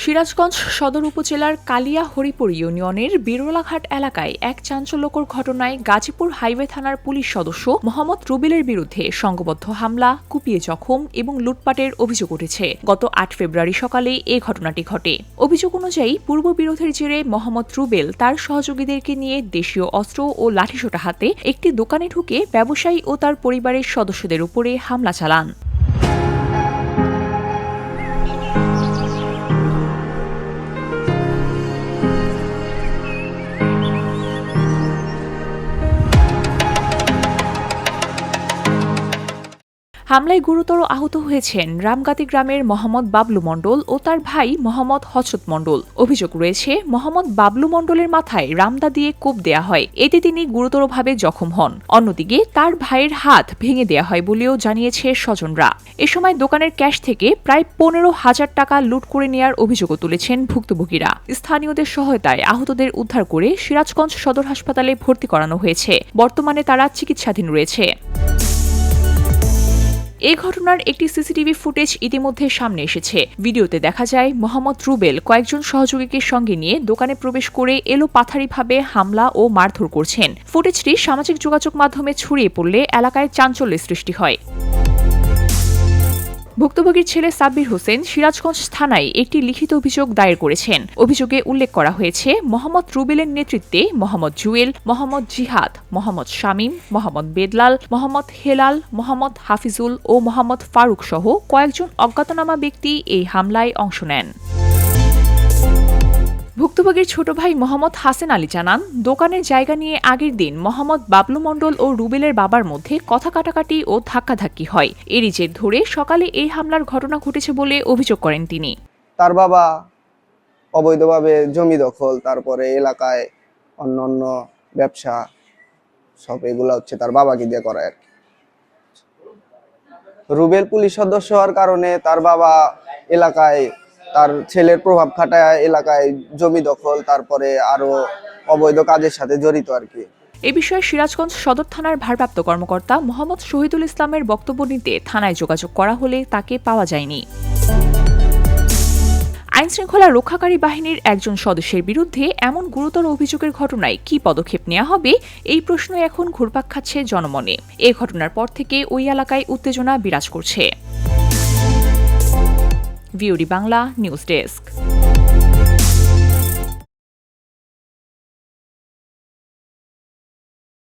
সিরাজগঞ্জ সদর উপজেলার কালিয়া হরিপুর ইউনিয়নের বিরলাঘাট এলাকায় এক চাঞ্চল্যকর ঘটনায় গাজীপুর হাইওয়ে থানার পুলিশ সদস্য মোহাম্মদ রুবেলের বিরুদ্ধে সংঘবদ্ধ হামলা, কুপিয়ে জখম এবং লুটপাটের অভিযোগ উঠেছে। গত ৮ ফেব্রুয়ারি সকালে এ ঘটনাটি ঘটে। অভিযোগ অনুযায়ী পূর্ববিরোধের জেরে মোহাম্মদ রুবেল তার সহযোগীদেরকে নিয়ে দেশীয় অস্ত্র ও লাঠিসোঁটা হাতে একটি দোকানে ঢুকে ব্যবসায়ী ও তার পরিবারের সদস্যদের উপরে হামলা চালান। হামলায় গুরুতর আহত হয়েছেন রামগাতি গ্রামের মোহাম্মদ বাবলু মণ্ডল ও তার ভাই মোহাম্মদ হযরত মণ্ডল। অভিযোগ রয়েছে, মোহাম্মদ বাবলু মণ্ডলের মাথায় রামদা দিয়ে কোপ দেয়া হয়, এতে তিনি গুরুতরভাবে জখম হন। অন্যদিকে তার ভাইয়ের হাত ভেঙে দেয়া হয় বলেও জানিয়েছে স্বজনরা। এ সময় দোকানের ক্যাশ থেকে প্রায় ১৫,০০০ টাকা লুট করে নেওয়ার অভিযোগও তুলেছেন ভুক্তভোগীরা। স্থানীয়দের সহায়তায় আহতদের উদ্ধার করে সিরাজগঞ্জ সদর হাসপাতালে ভর্তি করানো হয়েছে। বর্তমানে তারা চিকিৎসাধীন রয়েছে। এই ঘটনার একটি সিসিটিভি ফুটেজ ইতিমধ্যে সামনে এসেছে। ভিডিওতে দেখা যায় মোহাম্মদ রুবেল কয়েকজন সহযোগীকে সঙ্গে নিয়ে দোকানে প্রবেশ করে এলোপাথারিভাবে হামলা ও মারধর করছেন। ফুটেজটি সামাজিক যোগাযোগ মাধ্যমে ছড়িয়ে পড়লে এলাকায় চাঞ্চল্যের সৃষ্টি হয়। ভুক্তভোগীর ছেলে সাব্বির হোসেন সিরাজগঞ্জ থানায় একটি লিখিত অভিযোগ দায়ের করেছেন। অভিযোগে উল্লেখ করা হয়েছে, মোহাম্মদ রুবেলের নেতৃত্বে মোহাম্মদ জুয়েল, মোহাম্মদ জিহাদ, মোহাম্মদ শামীম, মোহাম্মদ বেদলাল, মোহাম্মদ হেলাল, মোহাম্মদ হাফিজুল ও মোহাম্মদ ফারুক সহ কয়েকজন অজ্ঞাতনামা ব্যক্তি এই হামলায় অংশ নেন। ভুক্তভোগীর ছোট ভাই মোহাম্মদ হাসেন আলী জানান, দোকানের জায়গা নিয়ে আগের দিন মোহাম্মদ বাবলু মণ্ডল ও রুবেলের বাবার মধ্যে কথা কাটাকাটি ও ধাক্কাধাক্কি হয়। এরই জের ধরে সকালে এই হামলার ঘটনা ঘটেছে বলে অভিযোগ করেন তিনি। তার বাবা অবৈধভাবে জমি দখল, তারপরে এলাকায় অন্য ব্যবসা সব এগুলা তার বাবাকে দিয়ে করায় আর কি। রুবেল পুলিশ সদস্য হওয়ার কারণে তার বাবা এলাকায় তার ছেলের প্রভাব খাটায় এলাকায় জমি দখল, তারপরে আরো অবৈধ কাজের সাথে জড়িত আর কি। এ বিষয়ে সিরাজগঞ্জ সদর থানার ভারপ্রাপ্ত কর্মকর্তা মোহাম্মদ শহীদুল ইসলামের বক্তব্য নিতে থানায় যোগাযোগ করা হলে তাকে পাওয়া যায়নি। আইনশৃঙ্খলা রক্ষাকারী বাহিনীর একজন সদস্যের বিরুদ্ধে এমন গুরুতর অভিযোগের ঘটনায় কী পদক্ষেপ নেওয়া হবে, এই প্রশ্ন এখন ঘুরপাক খাচ্ছে জনমনে। এ ঘটনার পর থেকে ওই এলাকায় উত্তেজনা বিরাজ করছে। VOD Bangla news desk.